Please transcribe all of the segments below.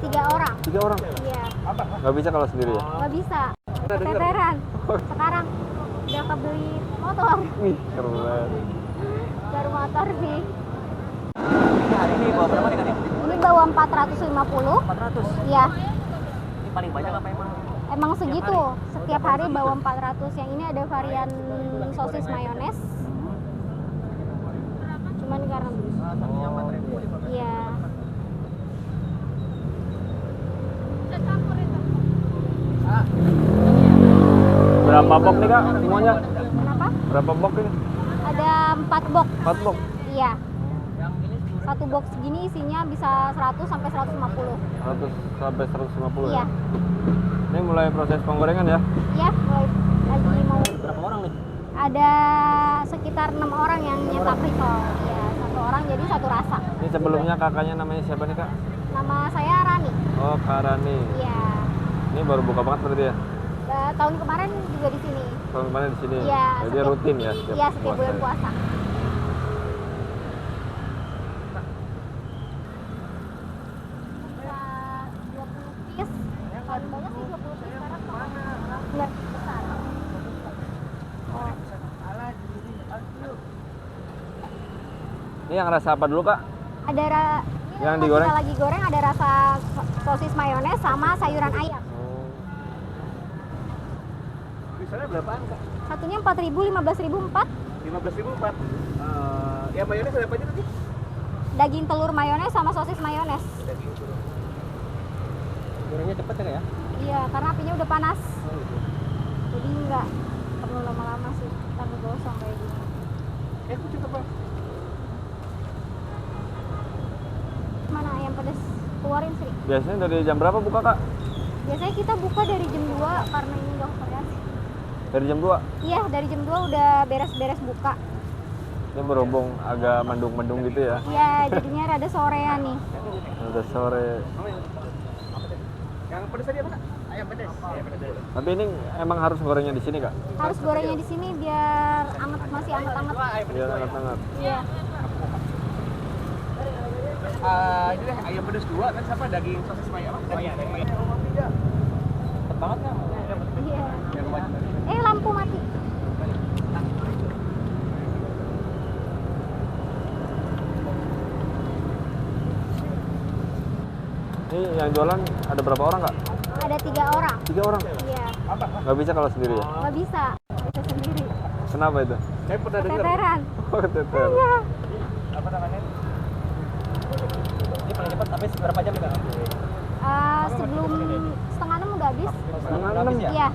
Tiga orang. Tiga orang? Iya. Nggak bisa kalau sendiri ya? Nggak bisa. Keteteran. Sekarang udah kebeli motor. Wih, keren. Baru motor sih. Hari ini bawa berapa nih kan ya? Ini bawa 450. 400. Iya. Ini paling banyak apa emang? Emang segitu. Setiap hari bawa 400. Yang ini ada varian sosis mayones. Cuman karena iya. Berapa box nih kak semuanya? Kenapa? Berapa box ini? Ada 4 box. 4 box? Iya. Satu box segini isinya bisa 100 sampai 150. 100 sampai 150 Iya. ya? Ini mulai proses penggorengan ya? Iya, mulai lagi mau. Berapa orang nih? Ada sekitar 6 orang yang nyetak risol. Iya, satu orang jadi satu rasa. Ini sebelumnya kakaknya namanya siapa nih kak? Nama saya Rani. Oh, Kak Rani. Iya. Ini baru buka banget berarti ya? Tahun kemarin juga di sini. Tahun kemarin di sini? Iya. Jadi rutin ya? Iya, setiap bulan puasa. Bisa 20 piece. Paling banyak sih 20 piece sekarang nggak besar. Oh. Ini yang rasa apa dulu kak? Ada ini Yang pas digoreng? kita lagi goreng ada rasa sosis mayones sama sayuran ayam. Misalnya berapaan kak? Satunya 4.000, 15.000 4. 15.000 4. Ya mayones ada apa aja tadi? Daging telur mayones sama sosis mayones. Gorengnya cepet ya kak ya? Iya, karena apinya udah panas. Jadi nggak perlu lama-lama sih. Kita ngegosong kayak gini. Kucing apa? Mana ayam pedas? Keluarin Sri. Biasanya dari jam berapa buka kak? Biasanya kita buka dari jam 2 karena ini udah variasi. Dari jam 2? Iya, dari jam 2 udah beres-beres buka. Ini berhubung agak mendung-mendung gitu ya? Iya, jadinya rada sorean nih. Udah sore. Yang pedas tadi apa kak? Ayam pedas. Ayam pedas. Tapi ini emang harus gorengnya di sini kak? Harus gorengnya di sini biar anget, masih anget-anget. Biar hangat-hanget. Iya. Ini deh ayam pedas 2 kan siapa daging sosis mayo? Oh iya, daging mayo. Cepet banget kan? Iya. Lampu mati. Ini yang jualan ada berapa orang kak? Ada 3 orang. 3 orang? Iya. Nggak bisa kalau sendiri ya? Nggak bisa sendiri. Kenapa itu? Saya pernah dengar. Keteteran. Oh, keteter. Iya. Apa namanya? Ini paling cepat tapi berapa jam kak? Sebelum setengah 6 udah habis. Setengah 6? Iya.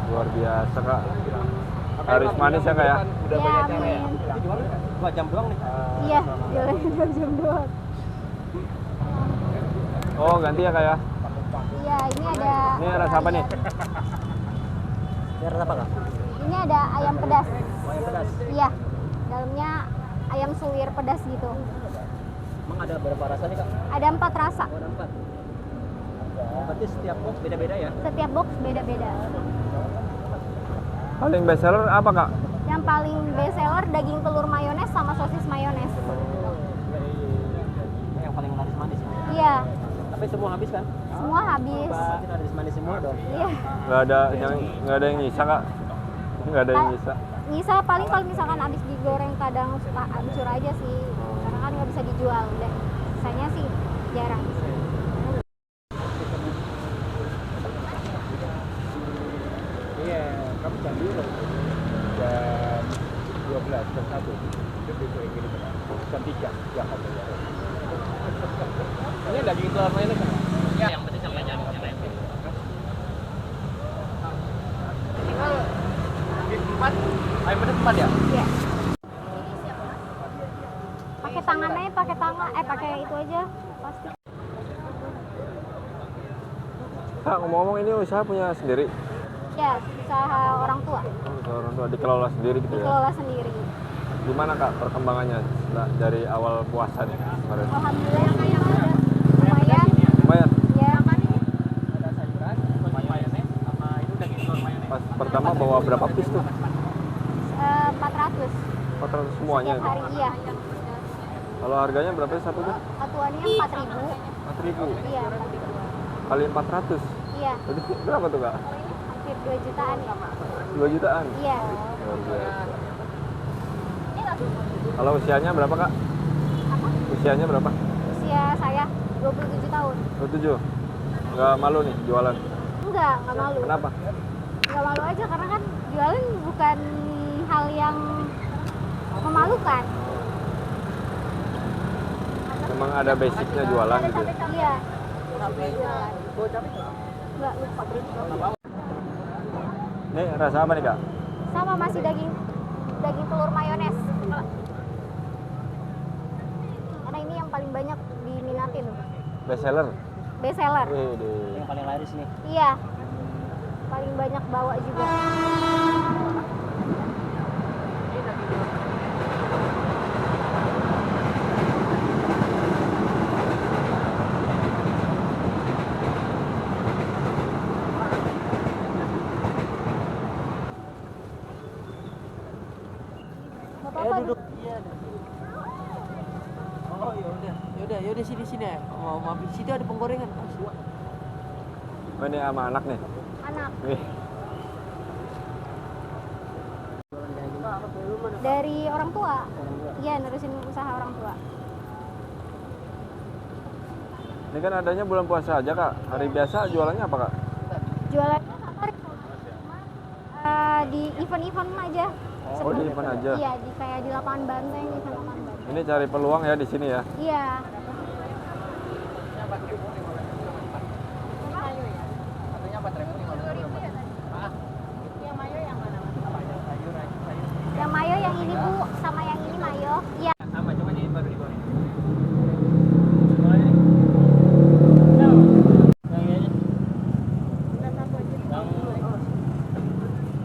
Luar biasa kak. Laris manis ya kak ya? Iya, amin. Ini jual 2 jam doang nih. Iya, jualan 2 jam doang. Oh ganti ya kak ya? Iya, ini ada. Ini rasa apa nih? Ini rasa apa kak? Ini ada ayam pedas. Ayam pedas. Iya. Dalamnya ayam suwir pedas gitu. Emang ada berapa rasa nih kak? Ada 4 rasa. Oh, ada 4. Berarti setiap box beda-beda ya? Setiap box beda-beda. Paling best seller apa kak? Yang paling best seller daging telur mayones sama sosis mayones. Ini yang paling laris manis. Iya, Tapi semua habis kan? semua habis. Berarti laris manis semua dong. Iya. Nggak ada yang nyisa kak? Nggak ada yang nyisa. Nyisa paling kalau misalkan habis digoreng kadang suka hancur aja sih. Karena kan nggak bisa dijual. Dan sisanya sih jarang. Iya, kamu jam dulu. Jam 12, jam 1. Itu besok yang gini kan. Jam 3, jam 4. Ini daging telur mainnya kan? Iya, yang penting sama yang lain. Tinggal 4, ayam pedas 4 ya? Iya. Pakai tangannya, pakai itu aja pasti. Kak ngomong-ngomong ini usaha punya sendiri? Ya, usaha orang tua. Usaha orang tua dikelola sendiri gitu ya? Dikelola sendiri. Gimana kak perkembangannya dari awal puasa nih kemarin? Alhamdulillah sih udah lumayan. Lumayan? Ya. Ada sayuran, mayones, sama itu daging telur mayones. Pas pertama bawa berapa piece tuh? 400 400 semuanya? setiap hari, iya. Kalau harganya berapa sih satu tuh? Satuannya 4.000. 4.000? ribu. Iya, 4.000. Kali 400. Iya, Berarti berapa tuh Kak? hampir 2 jutaan ya. 2 jutaan. Iya. Luar biasa. Kalau usianya berapa Kak? Apa? Usianya berapa? Usia saya 27 tahun. 27. Nggak malu nih jualan? Nggak malu. Kenapa? Nggak malu aja karena kan jualan bukan hal yang memalukan. Memang ada basicnya jualan gitu ya? Iya. Jualan. Nggak lupa. Ini rasa apa nih Kak? Sama masih daging telur mayones. Karena ini yang paling banyak diminatin. Best seller? Best seller. Yang paling laris nih. Iya. Paling banyak bawa juga. Bapak Duduk. Iya. Oh ya udah sini ya. Mau mampir situ ada penggorengan. Oh, ini sama anak nih? anak Wih, dari orang tua. Iya, nerusin usaha orang tua. ini kan adanya bulan puasa aja Kak. Hari biasa jualannya apa Kak? Jualannya di event-event aja. Oh, di event aja. Iya, kayak di lapangan banteng, event lapangan banteng. Ini cari peluang ya di sini ya? Iya. Yang mayo yang ini Bu, sama yang ini mayo. Iya. Sama, cuma ini baru digoreng.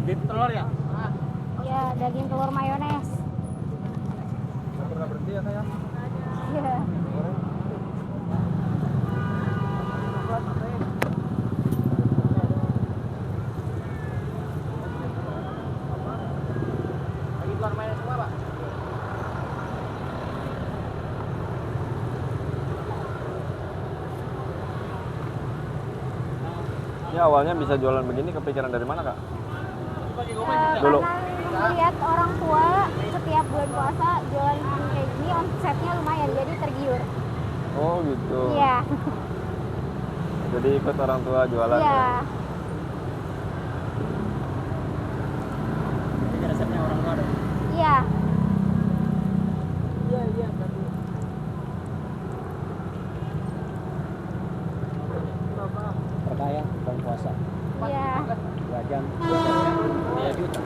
Beef telur ya? Iya, daging telur mayones. Nggak berhenti ya Kak ya? Iya. Lagi telur mayones semua, Pak? Ini awalnya bisa jualan begini kepikiran dari mana Kak? Dulu. Karena melihat orang tua setiap bulan puasa jualan kayak gini, omsetnya lumayan, jadi tergiur. Oh gitu. Iya. Jadi ikut orang tua jualan Iya. ya? Ini resepnya orang tua dong. Iya. Iya. Terkaya bulan puasa. Iya. 2 jam. 2 juta.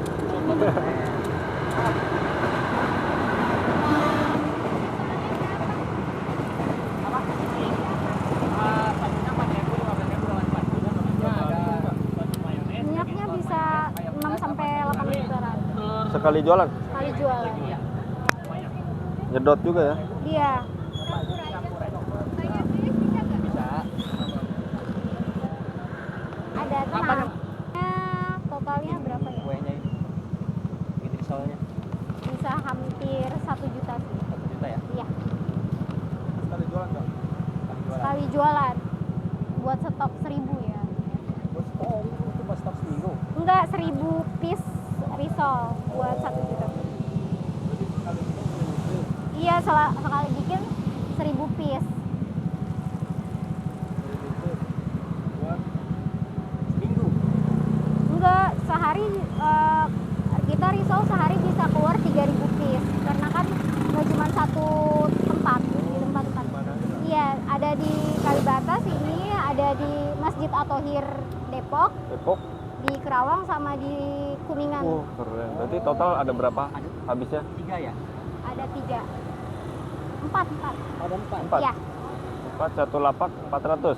Minyaknya bisa 6 sampai 8 literan Sekali jualan? sekali jualan. Nyedot juga ya? Iya. Ada tenang. Totalnya berapa ya? Kuenya ini. Ini risolnya Bisa hampir 1 juta sih. 1 juta ya? Iya. Sekali jualan Kak? Sekali jualan. Buat stok 1.000 ya. Oh, itu pas stok seminggu. Enggak, 1.000 piece risol buat 1 juta. Iya, sekali bikin 1.000 piece. Seminggu. Enggak, sehari kita risol sehari bisa keluar 3.000 piece. Karena kan nggak cuma satu tempat, di tempat-tempat. Iya, ada di Kalibata sini, ada di Masjid At-Thohir Depok, Depok? di Kerawang sama di Kuningan. Oh keren. Berarti total ada berapa habisnya? 3 ya? Ada 3. 4. Ada 4. 4? Iya. 4, satu lapak 400.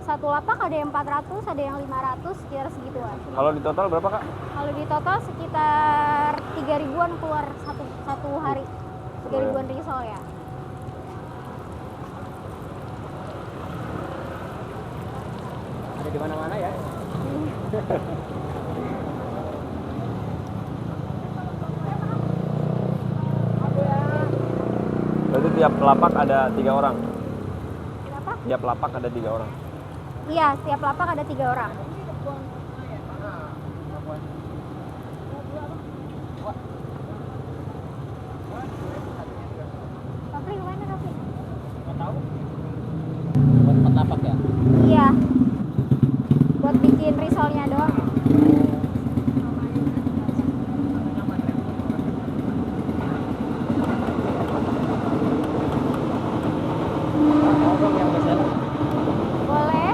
Satu lapak ada yang 400, ada yang 500, sekitar segituan. Kalau di total berapa Kak? Kalau di total sekitar 3.000-an keluar satu hari. 3.000-an risol ya. Ada di mana-mana ya? Berarti tiap lapak ada 3 orang? Berapa? Tiap lapak ada 3 orang. Iya, setiap lapak ada 3 orang. Rafli, gimana Rafli? Nggak tahu. Buat 4 lapak ya? Iya. Buat bikin risolnya doang. Mau dong yang besar. Boleh?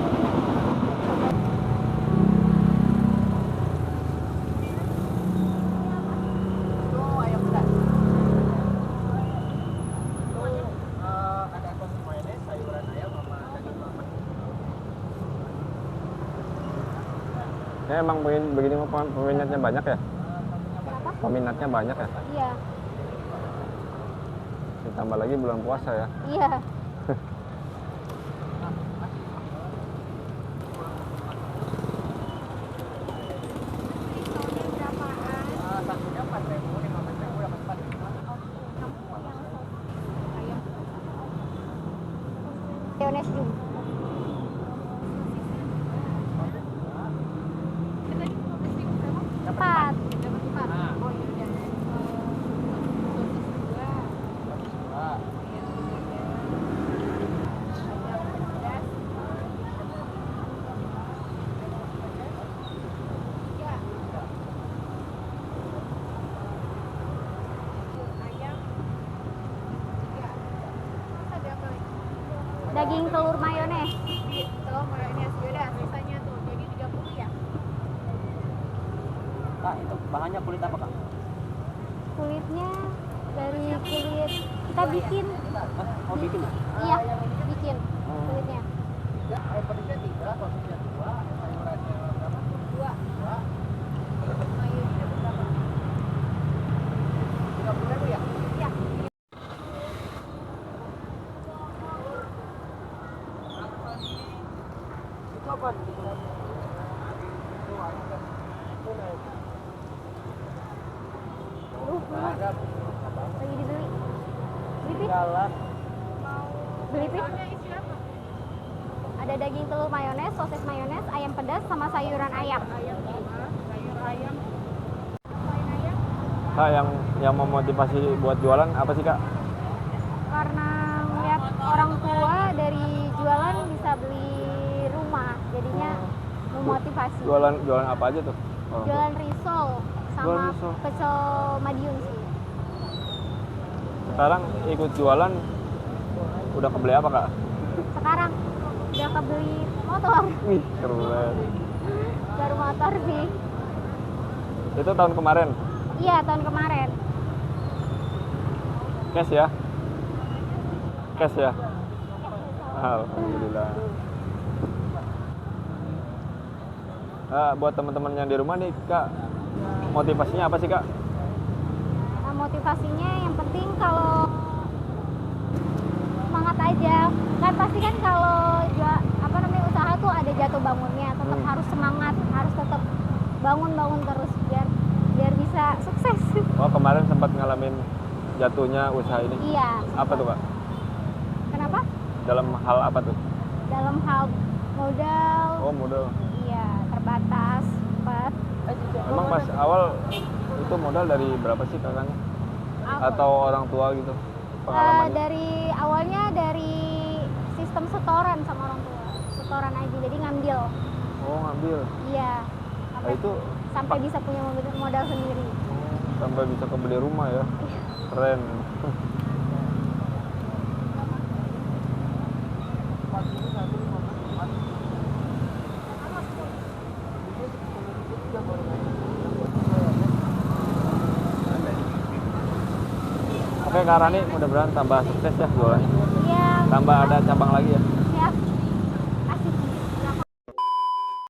Itu ayam pedas. Itu ada saus mayones, sayuran ayam sama daging bakar. Ya emang begini mah peminatnya banyak ya? Kenapa? Peminatnya banyak ya? Iya. Ditambah lagi bulan puasa ya. Iya. Satunya 4.000, 15.000 dapat 4. Mayones juga. Cepat. Daging telur mayones. Telur mayones, yaudah sisanya tuh jadi 30 ya. Kak, itu bahannya kulit apa, Kak? Kulitnya dari kulit kita bikin. Hah? Oh, bikin ya? Iya, bikin kulitnya. Air pedasnya 3, sosisnya 2, sayurannya berapa? 2. Mayonesnya berapa? 30.000 ya? Ya. Itu apa? Ada Lagi dibeli. Beli Pit? galak. Beli Pit? Soalnya isi apa? Ada daging telur mayones, sosis mayones, ayam pedas sama sayuran ayam. Ayam 5, sayur ayam. Selain ayam, Kak, yang memotivasi buat jualan apa sih Kak? Karena ngeliat orang tua dari jualan bisa beli rumah, jadinya memotivasi. Jualan apa aja tuh? Orang tua. Jualan risol Jualan sama risol. pecel Madiun sih. Sekarang ikut jualan udah kebeli apa Kak? Sekarang udah kebeli motor, Wih, keren. baru motor sih. Itu tahun kemarin. Iya, tahun kemarin. Cash ya? Cash ya? Alhamdulillah. Buat teman-teman yang di rumah nih Kak, motivasinya apa sih Kak? Nah, motivasinya yang penting kalau semangat aja. Kan pasti kan kalau usaha tuh ada jatuh bangunnya, tetap harus semangat, harus tetap bangun terus biar bisa sukses. Oh, kemarin sempat ngalamin jatuhnya usaha ini. Iya. Apa tuh Kak? Kenapa? Dalam hal apa tuh? Dalam hal modal. Oh, modal. Iya, terbatas. Cepat. Emang pas awal itu modal dari berapa sih kakaknya? Atau orang tua gitu? Pengalamannya? Dari awalnya dari sistem setoran sama orang tua. Setoran aja, jadi ngambil. Oh, ngambil. Iya. Nah, itu Sampai bisa punya modal sendiri. sampai bisa kebeli rumah ya. Keren. Oke Kak Rani, mudah-mudahan tambah sukses ya jualannya. Iya. Tambah ada cabang lagi ya.